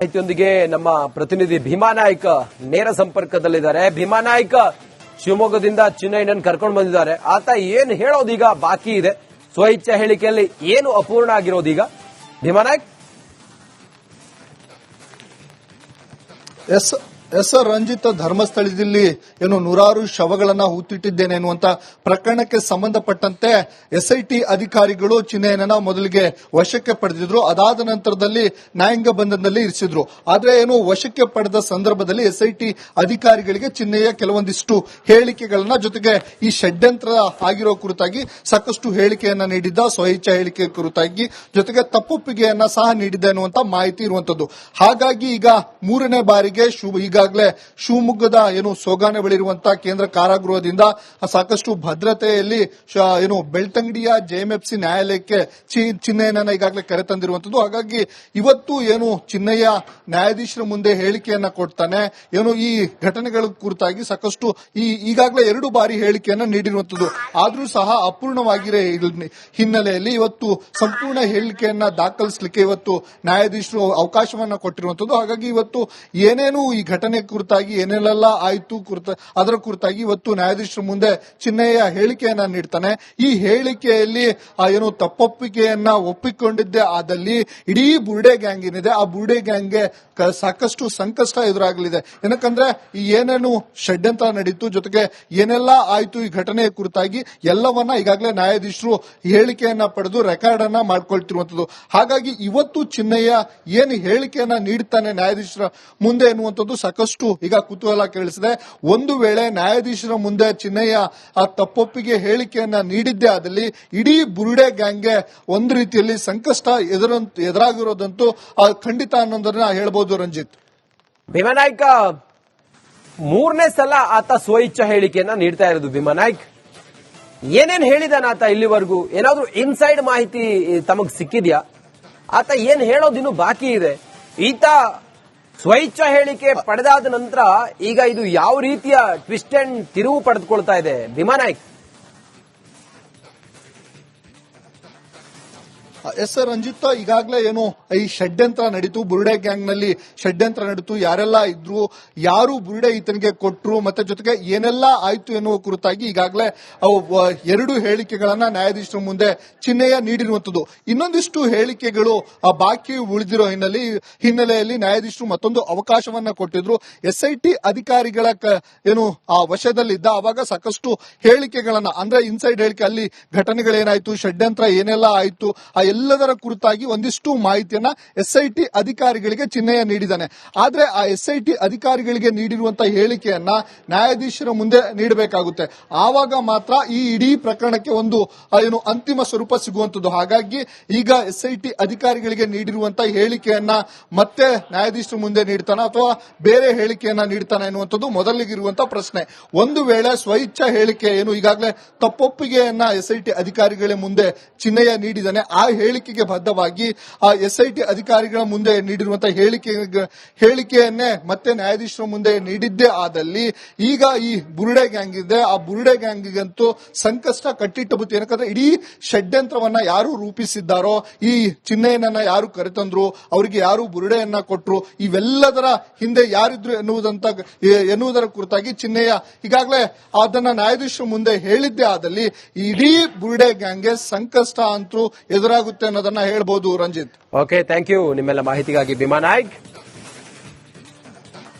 ಮಾಹಿತಿಯೊಂದಿಗೆ ನಮ್ಮ ಪ್ರತಿನಿಧಿ ಭೀಮಾ ನಾಯ್ಕ ನೇರ ಸಂಪರ್ಕದಲ್ಲಿದ್ದಾರೆ. ಭೀಮಾ ನಾಯ್ಕ ಶಿವಮೊಗ್ಗದಿಂದ ಚಿನ್ನಯ್ಯನನ್ನು ಕರ್ಕೊಂಡು ಬಂದಿದ್ದಾರೆ. ಆತ ಏನು ಹೇಳೋದೀಗ ಬಾಕಿ ಇದೆ? ಸ್ವಇಚ್ಛಾ ಹೇಳಿಕೆಯಲ್ಲಿ ಏನು ಅಪೂರ್ಣ ಆಗಿರೋದೀಗ? ಭೀಮಾ ನಾಯ್ಕ. ಎಸ್ ರಂಜಿತ್, ಧರ್ಮಸ್ಥಳದಲ್ಲಿ ಏನು ನೂರಾರು ಶವಗಳನ್ನ ಹೂತಿಟ್ಟಿದ್ದೇನೆ ಎನ್ನುವಂತ ಪ್ರಕರಣಕ್ಕೆ ಸಂಬಂಧಪಟ್ಟಂತೆ ಎಸ್ಐಟಿ ಅಧಿಕಾರಿಗಳು ಚಿನ್ನಯ್ಯನನ್ನ ಮೊದಲಿಗೆ ವಶಕ್ಕೆ ಪಡೆದಿದ್ರು. ಅದಾದ ನಂತರದಲ್ಲಿ ನ್ಯಾಯಾಂಗ ಬಂಧನದಲ್ಲಿ ಇರಿಸಿದ್ರು. ಆದ್ರೆ ಏನು ವಶಕ್ಕೆ ಪಡೆದ ಸಂದರ್ಭದಲ್ಲಿ ಎಸ್ಐಟಿ ಅಧಿಕಾರಿಗಳಿಗೆ ಚಿನ್ನಯ್ಯ ಕೆಲವೊಂದಿಷ್ಟು ಹೇಳಿಕೆಗಳನ್ನ, ಜೊತೆಗೆ ಈ ಷಡ್ಯಂತ್ರ ಆಗಿರೋ ಕುರಿತಾಗಿ ಸಾಕಷ್ಟು ಹೇಳಿಕೆಯನ್ನ ನೀಡಿದ್ದ, ಸ್ವಇಚ್ಛಾ ಹೇಳಿಕೆ ಕುರಿತಾಗಿ, ಜೊತೆಗೆ ತಪ್ಪೊಪ್ಪಿಗೆಯನ್ನ ಸಹ ನೀಡಿದ್ದ ಎನ್ನುವಂತ ಮಾಹಿತಿ ಇರುವಂತದ್ದು. ಹಾಗಾಗಿ ಈಗ ಮೂರನೇ ಬಾರಿಗೆ ಈಗಾಗಲೇ ಶಿವಮೊಗ್ಗದ ಏನು ಸೋಗಾನೆ ಬಳಿ ಇರುವಂತಹ ಕೇಂದ್ರ ಕಾರಾಗೃಹದಿಂದ ಸಾಕಷ್ಟು ಭದ್ರತೆಯಲ್ಲಿ ಏನು ಬೆಳ್ತಂಗಡಿಯ ಜೆಎಂಎಫ್ಸಿ ನ್ಯಾಯಾಲಯಕ್ಕೆ ಚಿನ್ನಯ್ಯನನ್ನ ಈಗಾಗಲೇ ಕರೆತಂದಿರುವಂತದ್ದು. ಹಾಗಾಗಿ ಇವತ್ತು ಏನು ಚಿನ್ನಯ್ಯ ನ್ಯಾಯಾಧೀಶರ ಮುಂದೆ ಹೇಳಿಕೆಯನ್ನ ಕೊಡ್ತಾನೆ, ಏನು ಈ ಘಟನೆಗಳ ಕುರಿತಾಗಿ ಸಾಕಷ್ಟು ಈಗಾಗಲೇ 2 ಬಾರಿ ಹೇಳಿಕೆಯನ್ನ ನೀಡಿರುವಂತದ್ದು. ಆದ್ರೂ ಸಹ ಅಪೂರ್ಣವಾಗಿರೋ ಹಿನ್ನೆಲೆಯಲ್ಲಿ ಇವತ್ತು ಸಂಪೂರ್ಣ ಹೇಳಿಕೆಯನ್ನ ದಾಖಲಿಸಲಿಕ್ಕೆ ಇವತ್ತು ನ್ಯಾಯಾಧೀಶರು ಅವಕಾಶವನ್ನ ಕೊಟ್ಟಿರುವಂತದ್ದು. ಹಾಗಾಗಿ ಇವತ್ತು ಏನೇನು ಈ ಘಟನೆ ಕುರಿತಾಗಿ ಏನೆಲ್ಲ ಆಯಿತು ಅದರ ಕುರಿತಾಗಿ ಇವತ್ತು ನ್ಯಾಯಾಧೀಶರ ಮುಂದೆ ಚಿನ್ನಯ್ಯ ಹೇಳಿಕೆಯನ್ನ ನೀಡ್ತಾನೆ. ಈ ಹೇಳಿಕೆಯಲ್ಲಿ ಏನು ತಪ್ಪೊಪ್ಪಿಗೆಯನ್ನ ಒಪ್ಪಿಕೊಂಡಿದ್ದೆ ಆದಲ್ಲಿ ಇಡೀ ಬುರ್ಡೆ ಗ್ಯಾಂಗ್ ಏನಿದೆ ಆ ಬುರ್ಡೆ ಗ್ಯಾಂಗ್ಗೆ ಸಾಕಷ್ಟು ಸಂಕಷ್ಟ ಎದುರಾಗಲಿದೆ. ಏನಕ್ಕಂದ್ರೆ ಈ ಏನೇನು ಷಡ್ಯಂತ್ರ ನಡೀತು, ಜೊತೆಗೆ ಏನೆಲ್ಲ ಆಯಿತು ಈ ಘಟನೆಯ ಕುರಿತಾಗಿ ಎಲ್ಲವನ್ನ ಈಗಾಗಲೇ ನ್ಯಾಯಾಧೀಶರು ಹೇಳಿಕೆಯನ್ನ ಪಡೆದು ರೆಕಾರ್ಡ್ ಅನ್ನ ಮಾಡ್ಕೊಳ್ತಿರುವಂತದ್ದು. ಹಾಗಾಗಿ ಇವತ್ತು ಚಿನ್ನಯ್ಯ ಏನು ಹೇಳಿಕೆಯನ್ನ ನೀಡುತ್ತಾನೆ ನ್ಯಾಯಾಧೀಶರ ಮುಂದೆ ಎನ್ನುವಂಥದ್ದು ಸಾಕಷ್ಟು ಈಗ ಕುತೂಹಲ ಕೇಳಿಸಿದೆ. ಒಂದು ವೇಳೆ ನ್ಯಾಯಾಧೀಶರ ಮುಂದೆ ಚಿನ್ನಯ್ಯ ಆ ತಪ್ಪೊಪ್ಪಿಗೆ ಹೇಳಿಕೆಯನ್ನ ನೀಡಿದ್ದೇ ಆದಲ್ಲಿ ಇಡೀ ಬುರ್ಡೆ ಗ್ಯಾಂಗ್ಗೆ ಒಂದು ರೀತಿಯಲ್ಲಿ ಸಂಕಷ್ಟ ಎದುರಾಗಿರೋದಂತೂ ಖಂಡಿತ ಅನ್ನೋದನ್ನ ಹೇಳ್ಬೋದು. ರಂಜಿತ್, ಭೀಮಾ ನಾಯ್ಕ ಮೂರನೇ ಸಲ ಆತ ಸ್ವಇಚ್ಛಾ ಹೇಳಿಕೆಯನ್ನ ನೀಡ್ತಾ ಇರೋದು. ಭೀಮಾ ನಾಯ್ಕ್ ಏನೇನ್ ಹೇಳಿದಾನ ಆತ ಇಲ್ಲಿವರೆಗೂ? ಏನಾದ್ರೂ ಇನ್ಸೈಡ್ ಮಾಹಿತಿ ತಮಗ್ ಸಿಕ್ಕಿದ್ಯಾ? ಆತ ಏನ್ ಹೇಳೋದಿನ್ನು ಬಾಕಿ ಇದೆ? ಈತ ಸ್ವಇಚ್ಛಾ ಹೇಳಿಕೆ ಪಡೆದಾದ ನಂತರ ಈಗ ಇದು ಯಾವ ರೀತಿಯ ಟ್ವಿಸ್ಟ್ ಅಂಡ್ ತಿರುವು ಪಡೆದುಕೊಳ್ತಾ ಇದೆ? ಭೀಮಾ ನಾಯ್ಕ್. ಎಸ್ ರಂಜಿತ್, ಈಗಾಗಲೇ ಏನು ಈ ಷಡ್ಯಂತ್ರ ನಡೀತು, ಬುರ್ಡೆ ಗ್ಯಾಂಗ್ ನಲ್ಲಿ ಷಡ್ಯಂತ್ರ ನಡೀತು, ಯಾರೆಲ್ಲ ಇದ್ರು, ಯಾರು ಬುರ್ಡೆ ಈತನಿಗೆ ಕೊಟ್ರು, ಮತ್ತೆ ಜೊತೆಗೆ ಏನೆಲ್ಲ ಆಯ್ತು ಎನ್ನುವ ಕುರಿತಾಗಿ ಈಗಾಗಲೇ 2 ಹೇಳಿಕೆಗಳನ್ನ ನ್ಯಾಯಾಧೀಶರ ಮುಂದೆ ಚಿನ್ನಯ್ಯ ನೀಡಿರುವಂತದ್ದು. ಇನ್ನೊಂದಿಷ್ಟು ಹೇಳಿಕೆಗಳು ಬಾಕಿ ಉಳಿದಿರೋ ಹಿನ್ನೆಲೆಯಲ್ಲಿ ನ್ಯಾಯಾಧೀಶರು ಮತ್ತೊಂದು ಅವಕಾಶವನ್ನ ಕೊಟ್ಟಿದ್ರು. ಎಸ್ಐಟಿ ಅಧಿಕಾರಿಗಳ ಏನು ಆ ವಶದಲ್ಲಿದ್ದ ಅವಾಗ ಸಾಕಷ್ಟು ಹೇಳಿಕೆಗಳನ್ನ, ಅಂದ್ರೆ ಇನ್ಸೈಡ್ ಹೇಳಿಕೆ, ಅಲ್ಲಿ ಘಟನೆಗಳೇನಾಯ್ತು, ಷಡ್ಯಂತ್ರ ಏನೆಲ್ಲ ಆಯ್ತು, ಆ ಎಲ್ಲದರ ಕುರಿತಾಗಿ ಒಂದಿಷ್ಟು ಮಾಹಿತಿಯನ್ನ ಎಸ್ಐಟಿ ಅಧಿಕಾರಿಗಳಿಗೆ ಚಿನ್ನಯ್ಯ ನೀಡಿದ್ದಾನೆ. ಆದ್ರೆ ಆ ಎಸ್ಐಟಿ ಅಧಿಕಾರಿಗಳಿಗೆ ನೀಡಿರುವಂತಹ ಹೇಳಿಕೆಯನ್ನ ನ್ಯಾಯಾಧೀಶರ ಮುಂದೆ ನೀಡಬೇಕಾಗುತ್ತೆ. ಆವಾಗ ಮಾತ್ರ ಈ ಇಡೀ ಪ್ರಕರಣಕ್ಕೆ ಒಂದು ಏನು ಅಂತಿಮ ಸ್ವರೂಪ ಸಿಗುವಂತದ್ದು. ಹಾಗಾಗಿ ಈಗ ಎಸ್ಐಟಿ ಅಧಿಕಾರಿಗಳಿಗೆ ನೀಡಿರುವಂತಹ ಹೇಳಿಕೆಯನ್ನ ಮತ್ತೆ ನ್ಯಾಯಾಧೀಶರ ಮುಂದೆ ನೀಡ್ತಾನ ಅಥವಾ ಬೇರೆ ಹೇಳಿಕೆಯನ್ನ ನೀಡ್ತಾನೆ ಎನ್ನುವಂಥದ್ದು ಮೊದಲಿಗಿರುವಂತಹ ಪ್ರಶ್ನೆ. ಒಂದು ವೇಳೆ ಸ್ವಇಚ್ಛಾ ಹೇಳಿಕೆ ಏನು ಈಗಾಗಲೇ ತಪ್ಪೊಪ್ಪಿಗೆಯನ್ನ ಎಸ್ಐಟಿ ಅಧಿಕಾರಿಗಳ ಮುಂದೆ ಚಿನ್ನಯ್ಯ ನೀಡಿದ್ದಾನೆ, ಆ ಹೇಳಿಕೆಗೆ ಬದ್ಧವಾಗಿ ಆ ಎಸ್ಐಟಿ ಅಧಿಕಾರಿಗಳ ಮುಂದೆ ನೀಡಿರುವಂತಹ ಹೇಳಿಕೆಯನ್ನೇ ಮತ್ತೆ ನ್ಯಾಯಾಧೀಶರ ಮುಂದೆ ನೀಡಿದ್ದೇ ಆದಲ್ಲಿ ಈಗ ಈ ಬುರ್ಡೆ ಗ್ಯಾಂಗ್ ಇದೆ, ಆ ಬುರ್ಡೆ ಗ್ಯಾಂಗಿಗಂತೂ ಸಂಕಷ್ಟ ಕಟ್ಟಿಟ್ಟ ಬುತ್ತಿ. ಏನಕ್ಕಂದ್ರೆ ಇಡೀ ಷಡ್ಯಂತ್ರವನ್ನ ಯಾರು ರೂಪಿಸಿದ್ದಾರೋ, ಈ ಚಿನ್ನಯ್ಯನನ್ನ ಯಾರು ಕರೆತಂದ್ರು, ಅವರಿಗೆ ಯಾರು ಬುರ್ಡೆಯನ್ನ ಕೊಟ್ರು, ಇವೆಲ್ಲದರ ಹಿಂದೆ ಯಾರಿದ್ರು ಎನ್ನುವುದರ ಕುರಿತಾಗಿ ಚಿನ್ನಯ್ಯ ಈಗಾಗಲೇ ಅದನ್ನ ನ್ಯಾಯಾಧೀಶರ ಮುಂದೆ ಹೇಳಿದ್ದೇ ಆದಲ್ಲಿ ಇಡೀ ಬುರ್ಡೆ ಗ್ಯಾಂಗ್ಗೆ ಸಂಕಷ್ಟ ಅಂತೂ ಎದುರಾಗುತ್ತೆ ಅನ್ನೋದನ್ನ ಹೇಳ್ಬೋದು. ರಂಜಿತ್, ಓಕೆ, ಥ್ಯಾಂಕ್ ಯು ನಿಮ್ಮೆಲ್ಲ ಮಾಹಿತಿಗಾಗಿ ಭೀಮಾ ನಾಯ್ಕ್.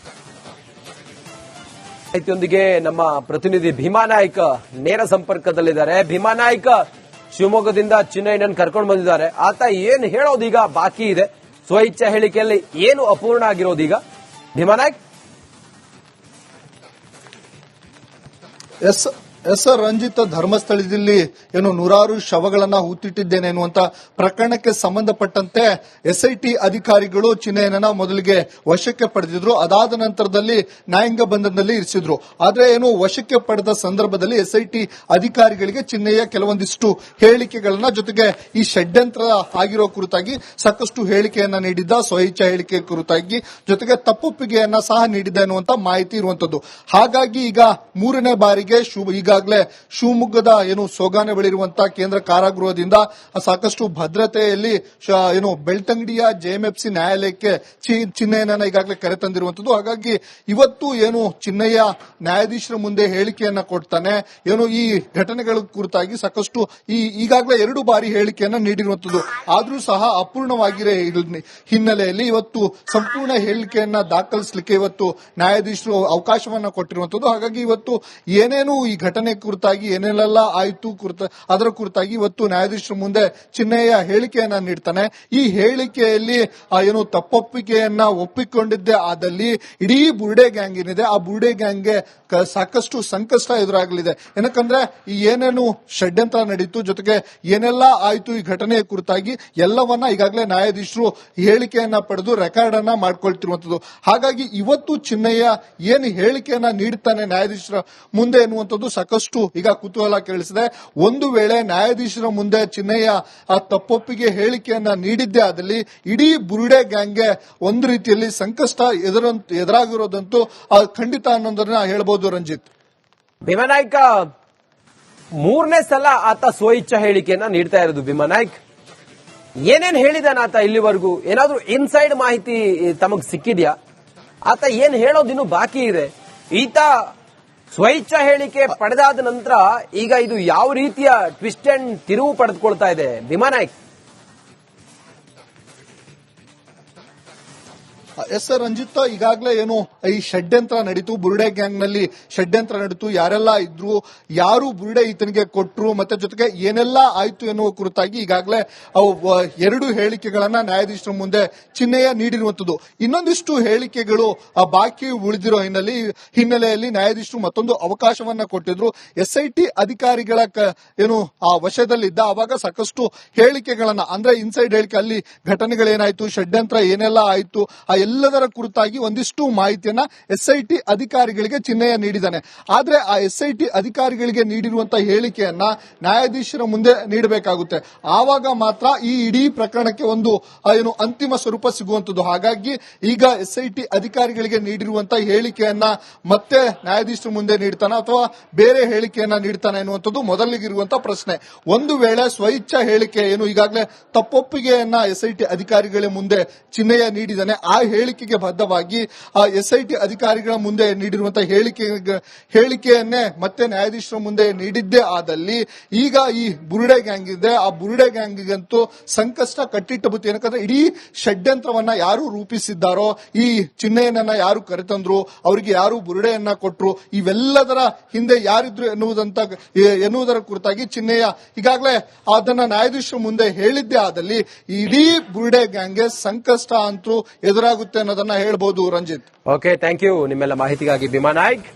ಮಾಹಿತಿಯೊಂದಿಗೆ ನಮ್ಮ ಪ್ರತಿನಿಧಿ ಭೀಮಾ ನಾಯ್ಕ ನೇರ ಸಂಪರ್ಕದಲ್ಲಿದ್ದಾರೆ. ಭೀಮಾ ನಾಯ್ಕ ಶಿವಮೊಗ್ಗದಿಂದ ಚಿನ್ನಯ್ಯನನ್ನು ಕರ್ಕೊಂಡು ಬಂದಿದ್ದಾರೆ. ಆತ ಏನು ಹೇಳೋದೀಗ ಬಾಕಿ ಇದೆ? ಸ್ವಇಚ್ಛಾ ಹೇಳಿಕೆಯಲ್ಲಿ ಏನು ಅಪೂರ್ಣ ಆಗಿರೋದೀಗ? ಭೀಮಾ ನಾಯ್ಕ್. ಎಸ್ ರಂಜಿತ್, ಧರ್ಮಸ್ಥಳದಲ್ಲಿ ಏನು ನೂರಾರು ಶವಗಳನ್ನ ಹೂತಿಟ್ಟಿದ್ದೇನೆ ಎನ್ನುವಂತ ಪ್ರಕರಣಕ್ಕೆ ಸಂಬಂಧಪಟ್ಟಂತೆ ಎಸ್ಐಟಿ ಅಧಿಕಾರಿಗಳು ಚಿನ್ನಯ್ಯನನ್ನ ಮೊದಲಿಗೆ ವಶಕ್ಕೆ ಪಡೆದಿದ್ರು. ಅದಾದ ನಂತರದಲ್ಲಿ ನ್ಯಾಯಾಂಗ ಬಂಧನದಲ್ಲಿ ಇರಿಸಿದ್ರು. ಆದ್ರೆ ಏನು ವಶಕ್ಕೆ ಪಡೆದ ಸಂದರ್ಭದಲ್ಲಿ ಎಸ್ಐಟಿ ಅಧಿಕಾರಿಗಳಿಗೆ ಚಿನ್ನಯ್ಯ ಕೆಲವೊಂದಿಷ್ಟು ಹೇಳಿಕೆಗಳನ್ನ, ಜೊತೆಗೆ ಈ ಷಡ್ಯಂತ್ರ ಆಗಿರೋ ಕುರಿತಾಗಿ ಸಾಕಷ್ಟು ಹೇಳಿಕೆಯನ್ನ ನೀಡಿದ್ದ, ಸ್ವಇಚ್ಛಾ ಹೇಳಿಕೆ ಕುರಿತಾಗಿ, ಜೊತೆಗೆ ತಪ್ಪೊಪ್ಪಿಗೆಯನ್ನ ಸಹ ನೀಡಿದ್ದ ಎನ್ನುವಂತ ಮಾಹಿತಿ ಇರುವಂತದ್ದು. ಹಾಗಾಗಿ ಈಗ ಮೂರನೇ ಬಾರಿಗೆ ಈಗ ಈಗಾಗಲೇ ಶಿವಮೊಗ್ಗದ ಸೋಗಾನೆ ಬಳಿ ಇರುವಂತಹ ಕೇಂದ್ರ ಕಾರಾಗೃಹದಿಂದ ಸಾಕಷ್ಟು ಭದ್ರತೆಯಲ್ಲಿ ಬೆಳ್ತಂಗಡಿಯ ಜೆಎಂಎಫ್ಸಿ ನ್ಯಾಯಾಲಯಕ್ಕೆ ಚಿನ್ನಯ್ಯನನ್ನ ಈಗಾಗಲೇ ಕರೆತಂದಿರುವಂತದ್ದು. ಹಾಗಾಗಿ ಇವತ್ತು ಚಿನ್ನಯ್ಯ ನ್ಯಾಯಾಧೀಶರ ಮುಂದೆ ಹೇಳಿಕೆಯನ್ನ ಕೊಡ್ತಾನೆ. ಈ ಘಟನೆಗಳ ಕುರಿತಾಗಿ ಸಾಕಷ್ಟು ಈಗಾಗಲೇ 2 ಬಾರಿ ಹೇಳಿಕೆಯನ್ನ ನೀಡಿರುವಂತದ್ದು. ಆದ್ರೂ ಸಹ ಅಪೂರ್ಣವಾಗಿರೋ ಹಿನ್ನೆಲೆಯಲ್ಲಿ ಇವತ್ತು ಸಂಪೂರ್ಣ ಹೇಳಿಕೆಯನ್ನ ದಾಖಲಿಸಲಿಕ್ಕೆ ಇವತ್ತು ನ್ಯಾಯಾಧೀಶರು ಅವಕಾಶವನ್ನ ಕೊಟ್ಟಿರುವಂತದ್ದು. ಹಾಗಾಗಿ ಇವತ್ತು ಏನೇನು ಈ ಘಟನೆ ಕುರಿತಾಗಿ ಏನೇನೆಲ್ಲ ಆಯಿತು ಅದರ ಕುರಿತಾಗಿ ಇವತ್ತು ನ್ಯಾಯಾಧೀಶರ ಮುಂದೆ ಚಿನ್ನಯ್ಯ ಹೇಳಿಕೆಯನ್ನ ನೀಡ್ತಾನೆ. ಈ ಹೇಳಿಕೆಯಲ್ಲಿ ತಪ್ಪೊಪ್ಪಿಗೆಯನ್ನ ಒಪ್ಪಿಕೊಂಡಿದ್ದೇ ಆದಲ್ಲಿ ಇಡೀ ಬುರ್ಡೆ ಗ್ಯಾಂಗ್ ಏನಿದೆ ಆ ಬುರ್ಡೆ ಗ್ಯಾಂಗ್ಗೆ ಸಾಕಷ್ಟು ಸಂಕಷ್ಟ ಎದುರಾಗಲಿದೆ. ಏನಕ್ಕಂದ್ರೆ ಏನೇನು ಷಡ್ಯಂತ್ರ ನಡೀತು, ಜೊತೆಗೆ ಏನೆಲ್ಲ ಆಯಿತು ಈ ಘಟನೆಯ ಕುರಿತಾಗಿ ಎಲ್ಲವನ್ನ ಈಗಾಗಲೇ ನ್ಯಾಯಾಧೀಶರು ಹೇಳಿಕೆಯನ್ನ ಪಡೆದು ರೆಕಾರ್ಡ್ ಅನ್ನ ಮಾಡ್ಕೊಳ್ತಿರುವಂತದ್ದು. ಹಾಗಾಗಿ ಇವತ್ತು ಚಿನ್ನಯ್ಯ ಏನು ಹೇಳಿಕೆಯನ್ನ ನೀಡುತ್ತಾನೆ ನ್ಯಾಯಾಧೀಶರ ಮುಂದೆ ಎನ್ನುವಂಥದ್ದು ಸಾಕಷ್ಟು ಈಗ ಕುತೂಹಲ ಕೇಳಿಸಿದೆ. ಒಂದು ವೇಳೆ ನ್ಯಾಯಾಧೀಶರ ಮುಂದೆ ಚಿನ್ನಯ್ಯ ಆ ತಪ್ಪೊಪ್ಪಿಗೆ ಹೇಳಿಕೆಯನ್ನ ನೀಡಿದ್ದೇ ಆದಲ್ಲಿ ಇಡೀ ಬುರ್ಡೆ ಗ್ಯಾಂಗ್ಗೆ ಒಂದು ರೀತಿಯಲ್ಲಿ ಸಂಕಷ್ಟ ಎದುರಾಗಿರೋದಂತೂ ಖಂಡಿತ ಅನ್ನೋದನ್ನ ಹೇಳ್ಬೋದು. ರಂಜಿತ್, ಭೀಮಾನಾಯ್ಕ 3ನೇ ಸಲ ಆತ ಸ್ವಇಚ್ಛಾ ಹೇಳಿಕೆಯನ್ನ ನೀಡ್ತಾ ಇರೋದು. ಭೀಮಾನಾಯ್ಕ್ ಏನೇನ್ ಹೇಳಿದಾನ ಆತ ಇಲ್ಲಿವರೆಗೂ? ಏನಾದ್ರೂ ಇನ್ಸೈಡ್ ಮಾಹಿತಿ ತಮಗ್ ಸಿಕ್ಕಿದ್ಯಾ? ಆತ ಏನ್ ಹೇಳೋದಿನ್ನು ಬಾಕಿ ಇದೆ? ಈತ ಸ್ವಇಚ್ಛಾ ಹೇಳಿಕೆ ಪಡೆದಾದ ನಂತರ ಈಗ ಇದು ಯಾವ ರೀತಿಯ ಟ್ವಿಸ್ಟ್ ಅಂಡ್ ತಿರುವು ಪಡೆದುಕೊಳ್ತಾ ಇದೆ ಭೀಮಾನಾಯ್ಕ್? ಎಸ್ ಸರ್ ರಂಜಿತ್, ಈಗಾಗಲೇ ಈ ಷಡ್ಯಂತ್ರ ನಡೀತು, ಬುರ್ಡೆ ಗ್ಯಾಂಗ್ ನಲ್ಲಿ ಷಡ್ಯಂತ್ರ ನಡೀತು, ಯಾರೆಲ್ಲ ಇದ್ರು, ಯಾರು ಬುರ್ಡೆ ಈತನಿಗೆ ಕೊಟ್ರು, ಮತ್ತೆ ಜೊತೆಗೆ ಏನೆಲ್ಲ ಆಯ್ತು ಎನ್ನುವ ಕುರಿತಾಗಿ ಈಗಾಗಲೇ 2 ಹೇಳಿಕೆಗಳನ್ನ ನ್ಯಾಯಾಧೀಶರ ಮುಂದೆ ಚಿನ್ನಯ್ಯ ನೀಡಿರುವಂತದ್ದು. ಇನ್ನೊಂದಿಷ್ಟು ಹೇಳಿಕೆಗಳು ಬಾಕಿ ಉಳಿದಿರೋ ಹಿನ್ನೆಲೆಯಲ್ಲಿ ನ್ಯಾಯಾಧೀಶರು ಮತ್ತೊಂದು ಅವಕಾಶವನ್ನ ಕೊಟ್ಟಿದ್ರು. ಎಸ್ಐಟಿ ಅಧಿಕಾರಿಗಳ ಆ ವಶದಲ್ಲಿದ್ದ ಅವಾಗ ಸಾಕಷ್ಟು ಹೇಳಿಕೆಗಳನ್ನ, ಅಂದ್ರೆ ಇನ್ಸೈಡ್ ಹೇಳಿಕೆ, ಅಲ್ಲಿ ಘಟನೆಗಳೇನಾಯ್ತು, ಷಡ್ಯಂತ್ರ ಏನೆಲ್ಲ ಆಯ್ತು, ಆ ಎಲ್ಲದರ ಕುರಿತಾಗಿ ಒಂದಿಷ್ಟು ಮಾಹಿತಿಯನ್ನ ಎಸ್ಐಟಿ ಅಧಿಕಾರಿಗಳಿಗೆ ಚಿನ್ನಯ್ಯ ನೀಡಿದ್ದಾನೆ. ಆದ್ರೆ ಆ ಎಸ್ಐಟಿ ಅಧಿಕಾರಿಗಳಿಗೆ ನೀಡಿರುವಂತಹ ಹೇಳಿಕೆಯನ್ನ ನ್ಯಾಯಾಧೀಶರ ಮುಂದೆ ನೀಡಬೇಕಾಗುತ್ತೆ. ಆವಾಗ ಮಾತ್ರ ಈ ಇಡೀ ಪ್ರಕರಣಕ್ಕೆ ಒಂದು ಅಂತಿಮ ಸ್ವರೂಪ ಸಿಗುವಂತದ್ದು. ಹಾಗಾಗಿ ಈಗ ಎಸ್ಐಟಿ ಅಧಿಕಾರಿಗಳಿಗೆ ನೀಡಿರುವಂತಹ ಹೇಳಿಕೆಯನ್ನ ಮತ್ತೆ ನ್ಯಾಯಾಧೀಶರ ಮುಂದೆ ನೀಡ್ತಾನ ಅಥವಾ ಬೇರೆ ಹೇಳಿಕೆಯನ್ನ ನೀಡ್ತಾನೆ ಎನ್ನುವಂಥದ್ದು ಮೊದಲಿಗಿರುವಂತಹ ಪ್ರಶ್ನೆ. ಒಂದು ವೇಳೆ ಸ್ವಇಚ್ಛಾ ಹೇಳಿಕೆ ಈಗಾಗಲೇ ತಪ್ಪೊಪ್ಪಿಗೆಯನ್ನ ಎಸ್ಐಟಿ ಅಧಿಕಾರಿಗಳ ಮುಂದೆ ಚಿನ್ನಯ್ಯ ನೀಡಿದ್ದಾನೆ, ಆ ಹೇಳಿಕೆಗೆ ಬದ್ಧವಾಗಿ ಆ ಎಸ್ಐಟಿ ಅಧಿಕಾರಿಗಳ ಮುಂದೆ ನೀಡಿರುವಂತಹ ಹೇಳಿಕೆಯನ್ನೇ ಮತ್ತೆ ನ್ಯಾಯಾಧೀಶರ ಮುಂದೆ ನೀಡಿದ್ದೇ ಆದಲ್ಲಿ ಈಗ ಈ ಬುರ್ಡೆ ಗ್ಯಾಂಗ್ ಇದೆ, ಆ ಬುರ್ಡೆ ಗ್ಯಾಂಗಿಗಂತೂ ಸಂಕಷ್ಟ ಕಟ್ಟಿಟ್ಟ ಬುತ್ತಿ. ಏನಕ್ಕಂದ್ರೆ ಇಡೀ ಷಡ್ಯಂತ್ರವನ್ನ ಯಾರು ರೂಪಿಸಿದ್ದಾರೋ, ಈ ಚಿನ್ನಯ್ಯನನ್ನ ಯಾರು ಕರೆತಂದ್ರು, ಅವರಿಗೆ ಯಾರು ಬುರ್ಡೆಯನ್ನ ಕೊಟ್ರು, ಇವೆಲ್ಲದರ ಹಿಂದೆ ಯಾರಿದ್ರು ಎನ್ನುವುದರ ಕುರಿತಾಗಿ ಚಿನ್ನಯ್ಯ ಈಗಾಗಲೇ ಅದನ್ನ ನ್ಯಾಯಾಧೀಶರ ಮುಂದೆ ಹೇಳಿದ್ದೇ ಆದಲ್ಲಿ ಇಡೀ ಬುರ್ಡೆ ಗ್ಯಾಂಗ್ಗೆ ಸಂಕಷ್ಟ ಅಂತೂ ಎದುರಾಗುತ್ತೆ ಅನ್ನೋದನ್ನ ಹೇಳ್ಬೋದು. ರಂಜಿತ್, ಓಕೆ, ಥ್ಯಾಂಕ್ ಯು ನಿಮ್ಮೆಲ್ಲ ಮಾಹಿತಿಗಾಗಿ ಭೀಮಾನಾಯ್ಕ್.